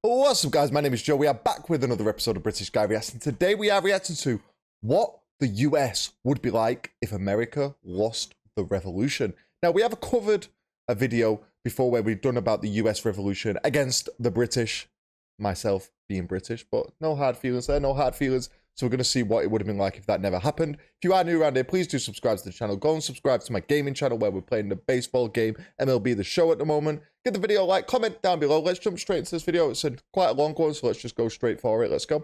What's up, guys? My name is Joe. We are back with another episode of British Guy Reacts, and today we are reacting to what the US would be like if America lost the revolution. Now, we have covered a video before where we've done about the US revolution against the British, myself being British, but no hard feelings there, no hard feelings. So we're going to see what it would have been like if that never happened. If you are new around here, please do subscribe to the channel. Go and subscribe to my gaming channel where we're playing the baseball game, MLB The Show at the moment. Give the video a like, comment down below. Let's jump straight into this video. It's quite a long one, so let's just go straight for it. Let's go.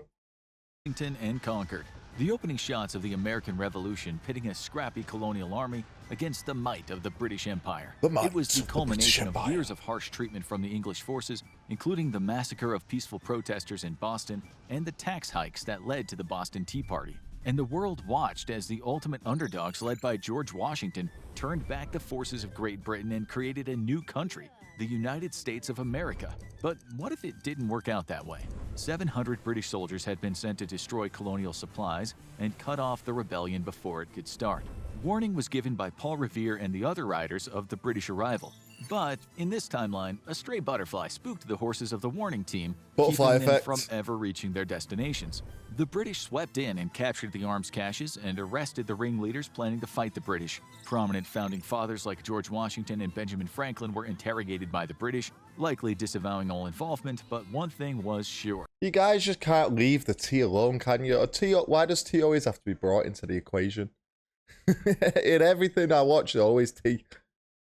And conquered. The opening shots of the American Revolution pitting a scrappy colonial army against the might of the British Empire. It was the culmination of years of harsh treatment from the English forces, including the massacre of peaceful protesters in Boston and the tax hikes that led to the Boston Tea Party. And the world watched as the ultimate underdogs led by George Washington turned back the forces of Great Britain and created a new country, the United States of America. But what if it didn't work out that way? 700 British soldiers had been sent to destroy colonial supplies and cut off the rebellion before it could start. Warning was given by Paul Revere and the other riders of the British arrival. But in this timeline, a stray butterfly spooked the horses of the warning team, keeping them from ever reaching their destinations. The British swept in and captured the arms caches and arrested the ringleaders planning to fight the British. Prominent founding fathers like George Washington and Benjamin Franklin were interrogated by the British, likely disavowing all involvement, but one thing was sure. You guys just can't leave the tea alone, can you? Why does tea always have to be brought into the equation? In everything I watch, always tea.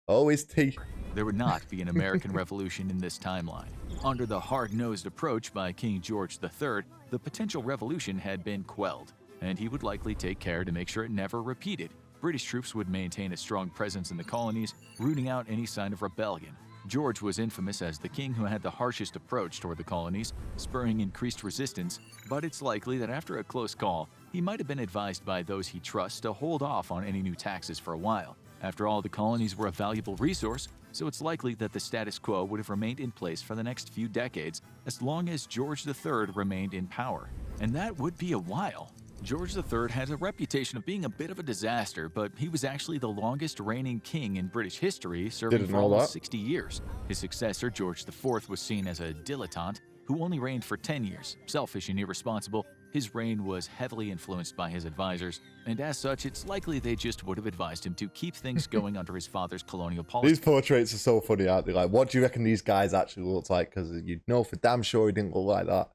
Always tea. There would not be an American Revolution in this timeline. Under the hard-nosed approach by King George III, the potential revolution had been quelled, and he would likely take care to make sure it never repeated. British troops would maintain a strong presence in the colonies, rooting out any sign of rebellion. George was infamous as the king who had the harshest approach toward the colonies, spurring increased resistance, but it's likely that after a close call, he might have been advised by those he trusts to hold off on any new taxes for a while. After all, the colonies were a valuable resource, so it's likely that the status quo would have remained in place for the next few decades as long as George III remained in power. And that would be a while. George III had a reputation of being a bit of a disaster, but he was actually the longest reigning king in British history, serving for almost 60 years. His successor, George IV, was seen as a dilettante who only reigned for 10 years. Selfish and irresponsible, his reign was heavily influenced by his advisors, and as such, it's likely they just would have advised him to keep things going under his father's colonial policy. These portraits are so funny, aren't they? Like, what do you reckon these guys actually look like? Because you know for damn sure he didn't look like that.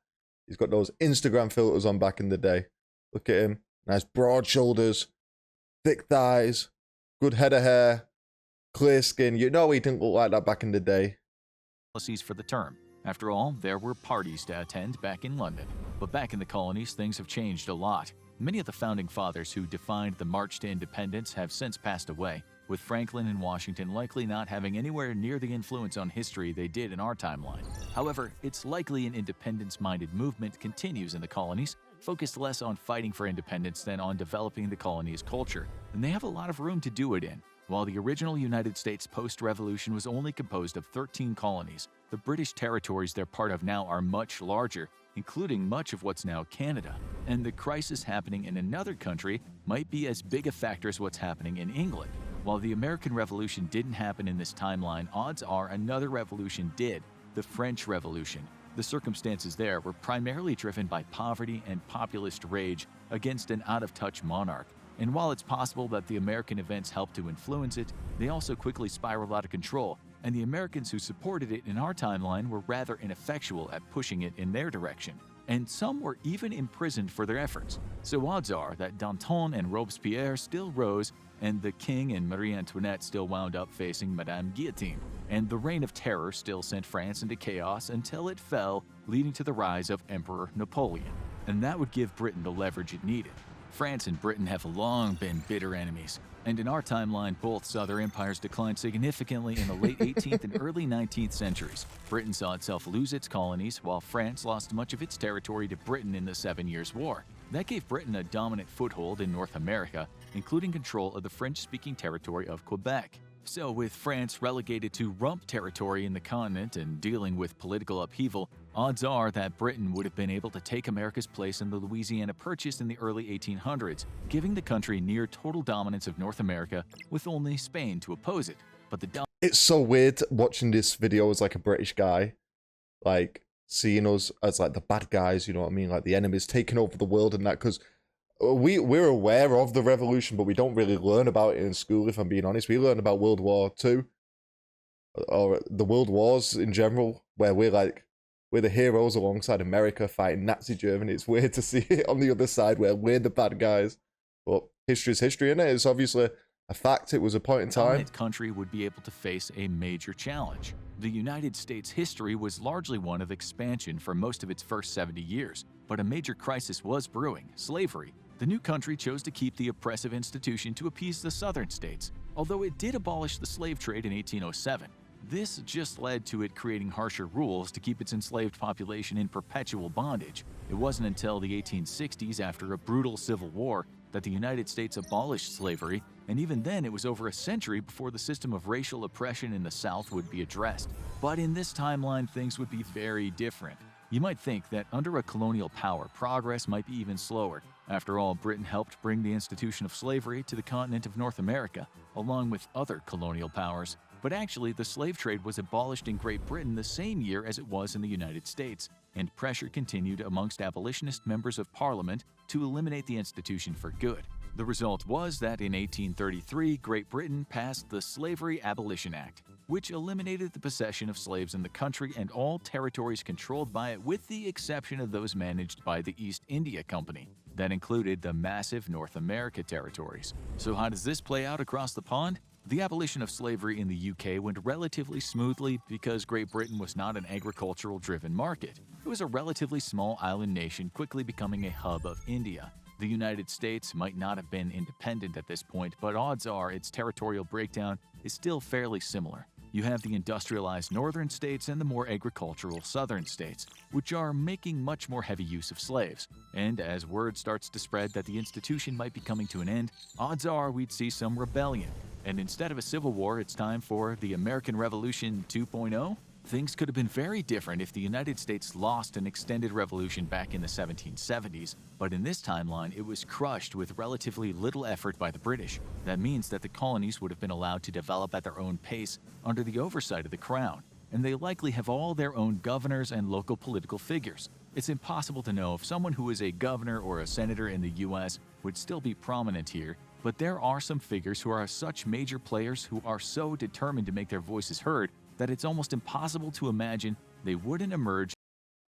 He's got those Instagram filters on back in the day. Look at him. Nice broad shoulders, thick thighs, good head of hair, clear skin. You know he didn't look like that back in the day. Policies for the term. After all, there were parties to attend back in London. But back in the colonies, things have changed a lot. Many of the founding fathers who defined the march to independence have since passed away, with Franklin and Washington likely not having anywhere near the influence on history they did in our timeline. However, it's likely an independence-minded movement continues in the colonies, focused less on fighting for independence than on developing the colony's culture, and they have a lot of room to do it in. While the original United States post-revolution was only composed of 13 colonies, the British territories they're part of now are much larger, including much of what's now Canada. And the crisis happening in another country might be as big a factor as what's happening in England. While the American Revolution didn't happen in this timeline, odds are another revolution did, the French Revolution. The circumstances there were primarily driven by poverty and populist rage against an out-of-touch monarch. And while it's possible that the American events helped to influence it, they also quickly spiraled out of control, and the Americans who supported it in our timeline were rather ineffectual at pushing it in their direction. And some were even imprisoned for their efforts. So odds are that Danton and Robespierre still rose, and the king and Marie Antoinette still wound up facing Madame Guillotine. And the Reign of Terror still sent France into chaos until it fell, leading to the rise of Emperor Napoleon. And that would give Britain the leverage it needed. France and Britain have long been bitter enemies, and in our timeline, both saw their empires decline significantly in the late 18th and early 19th centuries. Britain saw itself lose its colonies, while France lost much of its territory to Britain in the 7 Years' War. That gave Britain a dominant foothold in North America, including control of the French-speaking territory of Quebec. So with France relegated to rump territory in the continent and dealing with political upheaval, odds are that Britain would have been able to take America's place in the Louisiana Purchase in the early 1800s, giving the country near total dominance of North America with only Spain to oppose it. But the it's so weird watching this video as like a British guy, like seeing us as like the bad guys, you know what I mean? Like the enemies taking over the world and that, because we're aware of the revolution, but we don't really learn about it in school, if I'm being honest. We learn about World War II, or the world wars in general, where we're the heroes alongside America fighting Nazi Germany. It's weird to see it on the other side where we're the bad guys. But history's history, innit? It's obviously a fact. It was a point in time. Dominant country would be able to face a major challenge. The United States' history was largely one of expansion for most of its first 70 years, but a major crisis was brewing: slavery. The new country chose to keep the oppressive institution to appease the southern states, although it did abolish the slave trade in 1807. This just led to it creating harsher rules to keep its enslaved population in perpetual bondage. It wasn't until the 1860s, after a brutal civil war, that the United States abolished slavery, and even then it was over a century before the system of racial oppression in the South would be addressed. But in this timeline, things would be very different. You might think that under a colonial power, progress might be even slower. After all, Britain helped bring the institution of slavery to the continent of North America, along with other colonial powers. But actually, the slave trade was abolished in Great Britain the same year as it was in the United States, and pressure continued amongst abolitionist members of Parliament to eliminate the institution for good. The result was that in 1833, Great Britain passed the Slavery Abolition Act, which eliminated the possession of slaves in the country and all territories controlled by it, with the exception of those managed by the East India Company. That included the massive North America territories. So how does this play out across the pond? The abolition of slavery in the UK went relatively smoothly because Great Britain was not an agricultural-driven market. It was a relatively small island nation quickly becoming a hub of India. The United States might not have been independent at this point, but odds are its territorial breakdown is still fairly similar. You have the industrialized northern states and the more agricultural southern states, which are making much more heavy use of slaves. And as word starts to spread that the institution might be coming to an end, odds are we'd see some rebellion. And instead of a civil war, it's time for the American Revolution 2.0? Things could have been very different if the United States lost an extended revolution back in the 1770s, but in this timeline it was crushed with relatively little effort by the British. That means that the colonies would have been allowed to develop at their own pace under the oversight of the Crown, and they likely have all their own governors and local political figures. It's impossible to know if someone who is a governor or a senator in the US would still be prominent here, but there are some figures who are such major players who are so determined to make their voices heard that it's almost impossible to imagine they wouldn't emerge.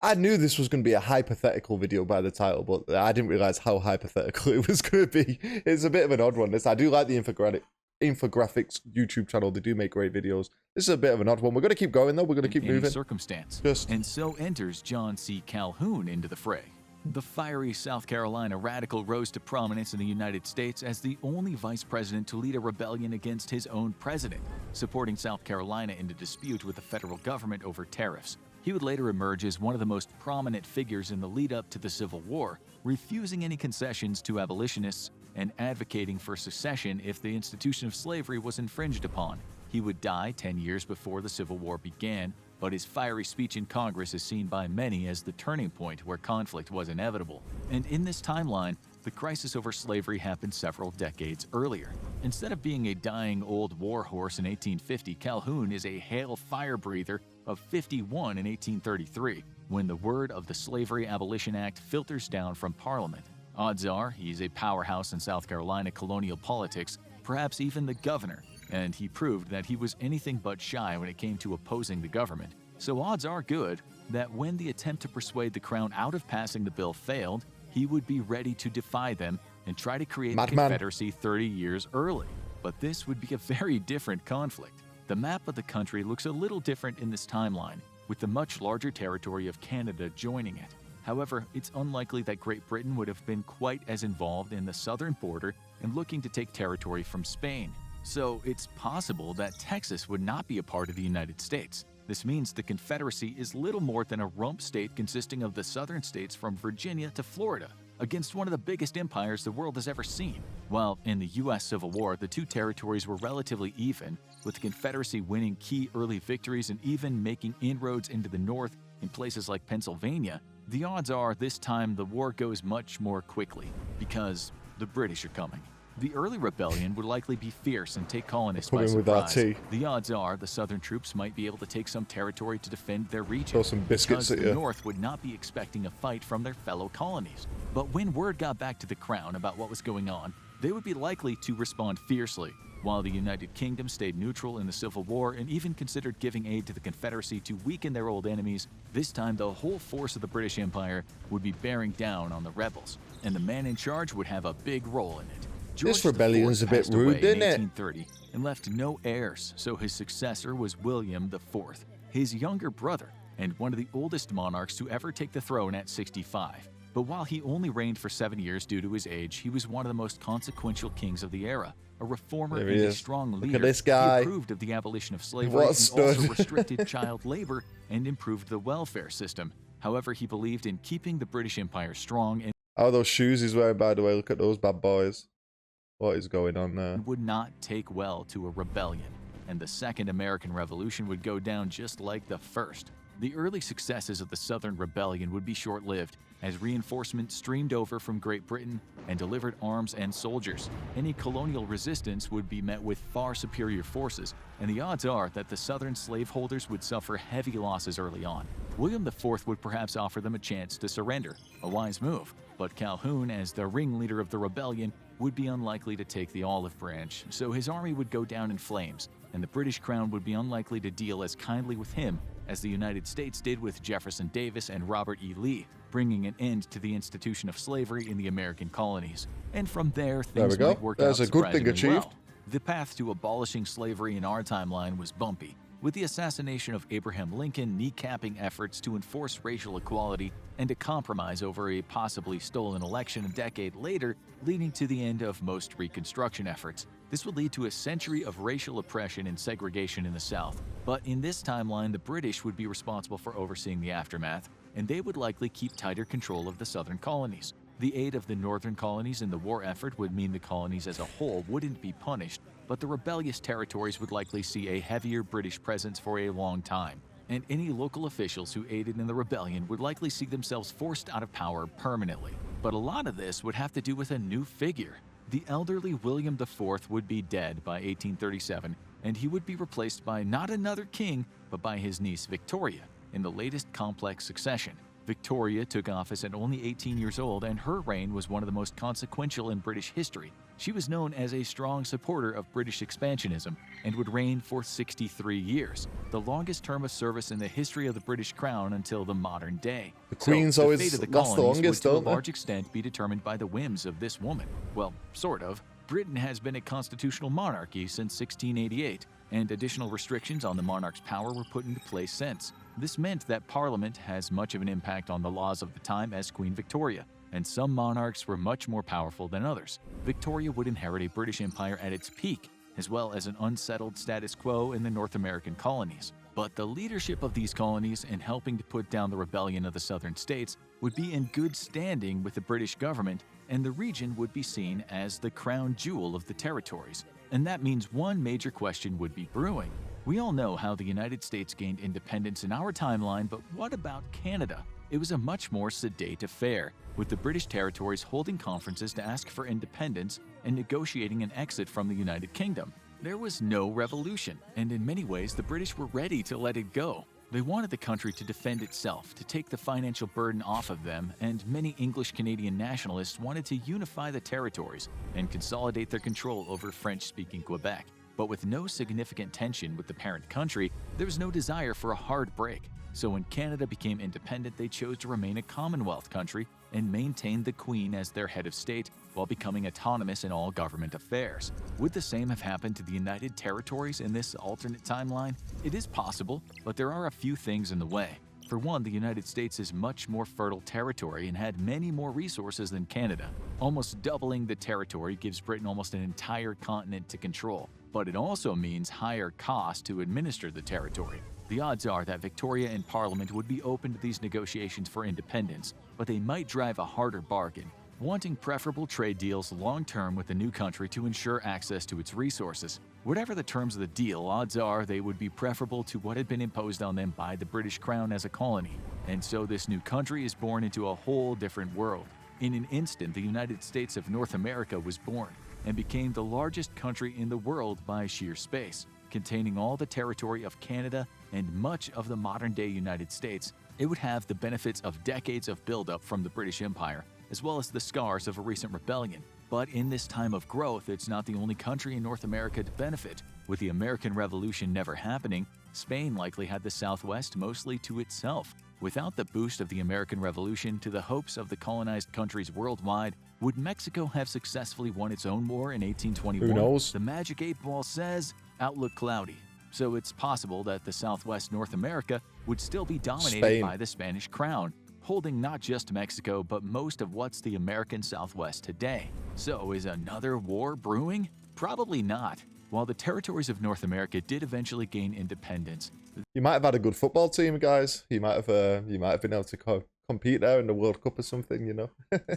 I knew this was going to be a hypothetical video by the title, but I didn't realize how hypothetical it was going to be. It's a bit of an odd one. This, I do like the Infographics YouTube channel. They do make great videos. This is a bit of an odd one. We're going to keep going, though. We're going to keep moving. Circumstance. Just... And so enters John C. Calhoun into the fray. The fiery South Carolina radical rose to prominence in the United States as the only vice president to lead a rebellion against his own president, supporting South Carolina in a dispute with the federal government over tariffs. He would later emerge as one of the most prominent figures in the lead-up to the Civil War, refusing any concessions to abolitionists and advocating for secession if the institution of slavery was infringed upon. He would die 10 years before the Civil War began, but his fiery speech in Congress is seen by many as the turning point where conflict was inevitable. And in this timeline, the crisis over slavery happened several decades earlier. Instead of being a dying old war horse in 1850, Calhoun is a hale fire breather of 51 in 1833, when the word of the Slavery Abolition Act filters down from Parliament. Odds are he's a powerhouse in South Carolina colonial politics, perhaps even the governor, and he proved that he was anything but shy when it came to opposing the government. So odds are good that when the attempt to persuade the Crown out of passing the bill failed, he would be ready to defy them and try to create a confederacy 30 years early. But this would be a very different conflict. The map of the country looks a little different in this timeline, with the much larger territory of Canada joining it. However, it's unlikely that Great Britain would have been quite as involved in the southern border and looking to take territory from Spain. So it's possible that Texas would not be a part of the United States. This means the Confederacy is little more than a rump state consisting of the southern states from Virginia to Florida, against one of the biggest empires the world has ever seen. While in the U.S. Civil War, the two territories were relatively even, with the Confederacy winning key early victories and even making inroads into the North in places like Pennsylvania, the odds are this time the war goes much more quickly, because the British are coming. The early rebellion would likely be fierce and take colonists Come by in with our surprise. tea. The odds are the southern troops might be able to take some territory to defend their region, Throw some biscuits because at the you. North would not be expecting a fight from their fellow colonies. But when word got back to the Crown about what was going on, they would be likely to respond fiercely. While the United Kingdom stayed neutral in the Civil War and even considered giving aid to the Confederacy to weaken their old enemies, this time the whole force of the British Empire would be bearing down on the rebels, and the man in charge would have a big role in it. This George rebellion's IV a bit passed away rude, in isn't it? 1830 and left no heirs, so his successor was William IV, his younger brother, and one of the oldest monarchs to ever take the throne at 65. But while he only reigned for 7 years due to his age, he was one of the most consequential kings of the era. A reformer There and he a is. strong Look leader, at this guy. he approved of the abolition of slavery What a and stud. also restricted child labor and improved the welfare system. However, he believed in keeping the British Empire strong and How are those shoes he's wearing, by the way? Look at those bad boys. What is going on there? would not take well to a rebellion, and the Second American Revolution would go down just like the first. The early successes of the Southern Rebellion would be short-lived, as reinforcements streamed over from Great Britain and delivered arms and soldiers. Any colonial resistance would be met with far superior forces, and the odds are that the Southern slaveholders would suffer heavy losses early on. William IV would perhaps offer them a chance to surrender, a wise move, but Calhoun, as the ringleader of the rebellion, would be unlikely to take the olive branch, so his army would go down in flames, and the British Crown would be unlikely to deal as kindly with him as the United States did with Jefferson Davis and Robert E. Lee, bringing an end to the institution of slavery in the American colonies. And from there, There we things go. might work There's out a good thing surprisingly achieved. well. The path to abolishing slavery in our timeline was bumpy, with the assassination of Abraham Lincoln kneecapping efforts to enforce racial equality and a compromise over a possibly stolen election a decade later, leading to the end of most Reconstruction efforts. This would lead to a century of racial oppression and segregation in the South. But in this timeline, the British would be responsible for overseeing the aftermath, and they would likely keep tighter control of the southern colonies. The aid of the northern colonies in the war effort would mean the colonies as a whole wouldn't be punished, but the rebellious territories would likely see a heavier British presence for a long time, and any local officials who aided in the rebellion would likely see themselves forced out of power permanently. But a lot of this would have to do with a new figure. The elderly William IV would be dead by 1837, and he would be replaced by not another king, but by his niece Victoria in the latest complex succession. Victoria took office at only 18 years old, and her reign was one of the most consequential in British history. She was known as a strong supporter of British expansionism and would reign for 63 years, the longest term of service in the history of the British Crown until the modern day. The Queen's So, always the fate of the lasts the colonies longest, would to don't a they? large extent be determined by the whims of this woman. Well, sort of. Britain has been a constitutional monarchy since 1688, and additional restrictions on the monarch's power were put into place since. This meant that Parliament has much of an impact on the laws of the time as Queen Victoria, and some monarchs were much more powerful than others. Victoria would inherit a British Empire at its peak, as well as an unsettled status quo in the North American colonies. But the leadership of these colonies in helping to put down the rebellion of the southern states would be in good standing with the British government, and the region would be seen as the crown jewel of the territories. And that means one major question would be brewing. We all know how the United States gained independence in our timeline, but what about Canada? It was a much more sedate affair, with the British territories holding conferences to ask for independence and negotiating an exit from the United Kingdom. There was no revolution, and in many ways the British were ready to let it go. They wanted the country to defend itself, to take the financial burden off of them, and many English-Canadian nationalists wanted to unify the territories and consolidate their control over French-speaking Quebec. But with no significant tension with the parent country, there was no desire for a hard break. So when Canada became independent, they chose to remain a Commonwealth country and maintain the Queen as their head of state while becoming autonomous in all government affairs. Would the same have happened to the United Territories in this alternate timeline? It is possible, but there are a few things in the way. For one, the United States is much more fertile territory and had many more resources than Canada. Almost doubling the territory gives Britain almost an entire continent to control, but it also means higher cost to administer the territory. The odds are that Victoria and Parliament would be open to these negotiations for independence, but they might drive a harder bargain, wanting preferable trade deals long-term with the new country to ensure access to its resources. Whatever the terms of the deal, odds are they would be preferable to what had been imposed on them by the British Crown as a colony. And so this new country is born into a whole different world. In an instant, the United States of North America was born. and became the largest country in the world by sheer space, containing all the territory of Canada and much of the modern-day United States. It would have the benefits of decades of buildup from the British Empire, as well as the scars of a recent rebellion. But in this time of growth, it's not the only country in North America to benefit. With the American Revolution never happening, Spain likely had the Southwest mostly to itself. Without the boost of the American Revolution to the hopes of the colonized countries worldwide, would Mexico have successfully won its own war in 1821? Who knows? The Magic 8 Ball says, outlook cloudy. So it's possible that the Southwest North America would still be dominated Spain. by the Spanish crown, holding not just Mexico, but most of what's the American Southwest today. So is another war brewing? Probably not. While the territories of North America did eventually gain independence, You might have had a good football team, guys. You might have been able to compete there in the World Cup or something, you know.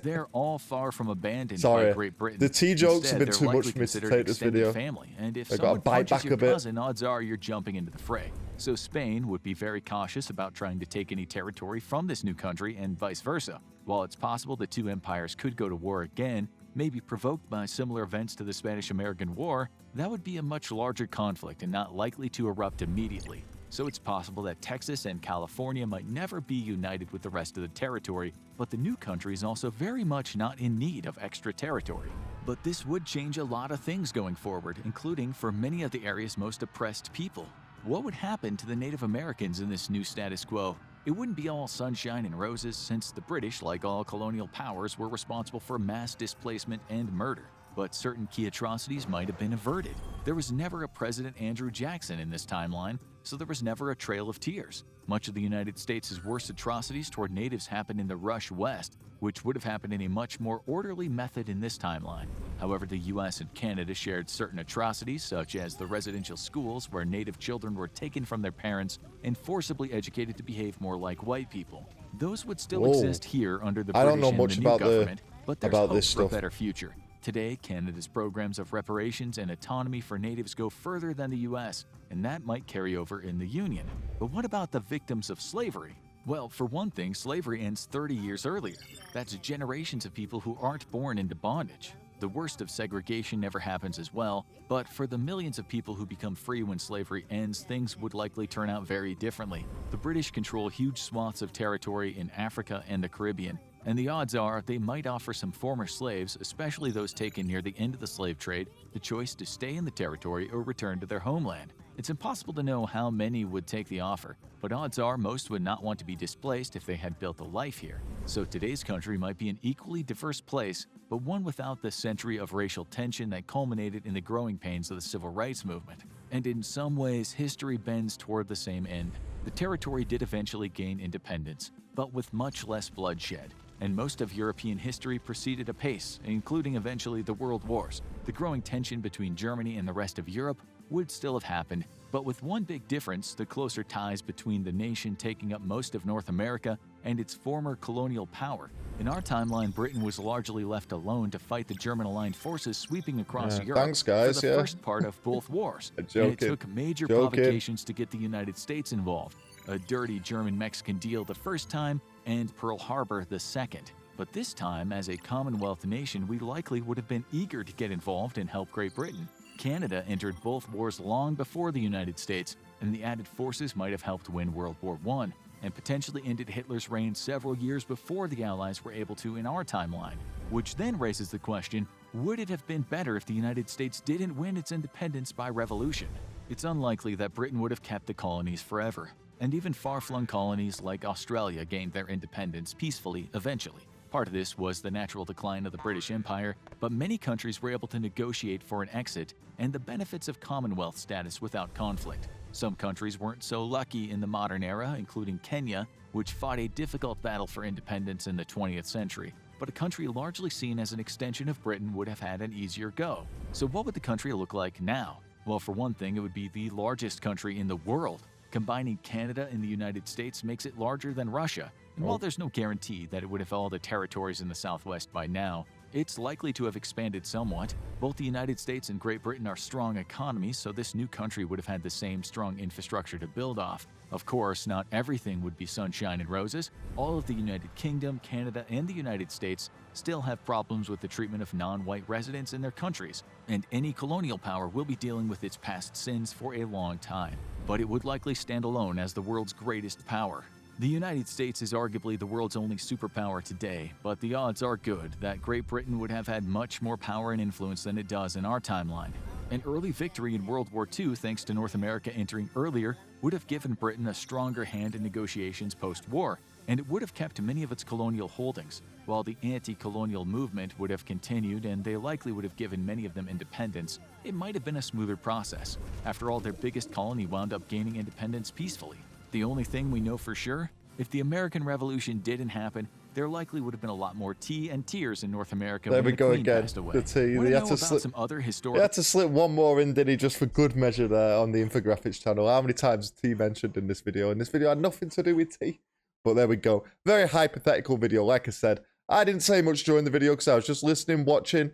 they're all far from abandoned Sorry, by Great Britain. the tea jokes have Instead, been they're too much likely for me to considered take this extended video. Family, and if I gotta someone bite punches back your a bit. cousin, odds are you're jumping into the fray. So Spain would be very cautious about trying to take any territory from this new country and vice versa. While it's possible the two empires could go to war again, maybe provoked by similar events to the Spanish-American War, that would be a much larger conflict and not likely to erupt immediately. So it's possible that Texas and California might never be united with the rest of the territory, but the new country is also very much not in need of extra territory. But this would change a lot of things going forward, including for many of the area's most oppressed people. What would happen to the Native Americans in this new status quo? It wouldn't be all sunshine and roses, since the British, like all colonial powers, were responsible for mass displacement and murder. But certain key atrocities might have been averted. There was never a President Andrew Jackson in this timeline, so there was never a trail of tears. Much of the United States' worst atrocities toward natives happened in the Rush West, which would have happened in a much more orderly method in this timeline. However, the US and Canada shared certain atrocities, such as the residential schools where native children were taken from their parents and forcibly educated to behave more like white people. Those would still Whoa. exist here under the I British don't know and much the new about government, but there's hope this for a stuff. better future. Today, Canada's programs of reparations and autonomy for natives go further than the US, and that might carry over in the Union. But what about the victims of slavery? Well, for one thing, slavery ends 30 years earlier. That's generations of people who aren't born into bondage. The worst of segregation never happens as well, but for the millions of people who become free when slavery ends, things would likely turn out very differently. The British control huge swaths of territory in Africa and the Caribbean, and the odds are they might offer some former slaves, especially those taken near the end of the slave trade, the choice to stay in the territory or return to their homeland. It's impossible to know how many would take the offer, but odds are most would not want to be displaced if they had built a life here. So today's country might be an equally diverse place, but one without the century of racial tension that culminated in the growing pains of the civil rights movement. And in some ways, history bends toward the same end. The territory did eventually gain independence, but with much less bloodshed. And most of European history proceeded apace, including eventually the World Wars. The growing tension between Germany and the rest of Europe would still have happened, but with one big difference: the closer ties between the nation taking up most of North America and its former colonial power. In our timeline, Britain was largely left alone to fight the German-aligned forces sweeping across Europe thanks, guys, for the first part of both wars. And it took major provocations to get the United States involved. A dirty German-Mexican deal the first time, and Pearl Harbor the second. But this time, as a Commonwealth nation, we likely would have been eager to get involved and help Great Britain. Canada entered both wars long before the United States, and the added forces might have helped win World War I, and potentially ended Hitler's reign several years before the Allies were able to in our timeline. Which then raises the question, would it have been better if the United States didn't win its independence by revolution? It's unlikely that Britain would have kept the colonies forever, and even far-flung colonies like Australia gained their independence peacefully eventually. Part of this was the natural decline of the British Empire, but many countries were able to negotiate for an exit and the benefits of Commonwealth status without conflict. Some countries weren't so lucky in the modern era, including Kenya, which fought a difficult battle for independence in the 20th century. But a country largely seen as an extension of Britain would have had an easier go. So what would the country look like now? Well, for one thing, it would be the largest country in the world. Combining Canada and the United States makes it larger than Russia. And while there's no guarantee that it would have all the territories in the Southwest by now, it's likely to have expanded somewhat. Both the United States and Great Britain are strong economies, so this new country would have had the same strong infrastructure to build off. Of course, not everything would be sunshine and roses. All of the United Kingdom, Canada, and the United States still have problems with the treatment of non-white residents in their countries, and any colonial power will be dealing with its past sins for a long time. But it would likely stand alone as the world's greatest power. The United States is arguably the world's only superpower today, but the odds are good that Great Britain would have had much more power and influence than it does in our timeline. An early victory in World War II, thanks to North America entering earlier, would have given Britain a stronger hand in negotiations post-war, and it would have kept many of its colonial holdings, while the anti-colonial movement would have continued and they likely would have given many of them independence. It might have been a smoother process. After all, their biggest colony wound up gaining independence peacefully. The only thing we know for sure, if the American Revolution didn't happen, there likely would have been a lot more tea and tears in North America There when we the go Queen again. passed away. The tea. Want He to had know to about slip- some other He historical... had to slip one more in, did he, just for good measure there on the Infographics channel. How many times tea mentioned in this video? And this video had nothing to do with tea. But there we go. Very hypothetical video. Like I said, I didn't say much during the video because I was just listening, watching.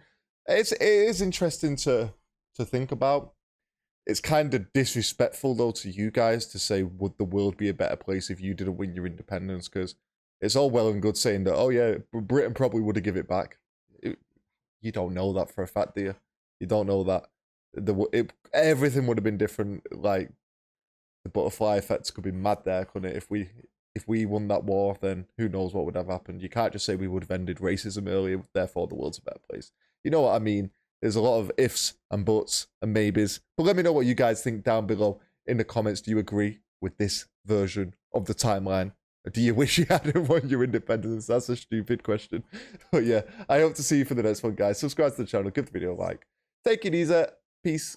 It is interesting to think about. It's kind of disrespectful, though, to you guys to say, would the world be a better place if you didn't win your independence? Because it's all well and good saying that, oh, yeah, Britain probably would have given it back. You don't know that for a fact, do you? You don't know that. Everything would have been different. Like, the butterfly effects could be mad there, couldn't it? If we won that war, then who knows what would have happened. You can't just say we would have ended racism earlier, therefore the world's a better place. You know what I mean? There's a lot of ifs and buts and maybes. But let me know what you guys think down below in the comments. Do you agree with this version of the timeline? Or do you wish you hadn't won your independence? That's a stupid question. But yeah, I hope to see you for the next one, guys. Subscribe to the channel, give the video a like. Take it easy. Peace.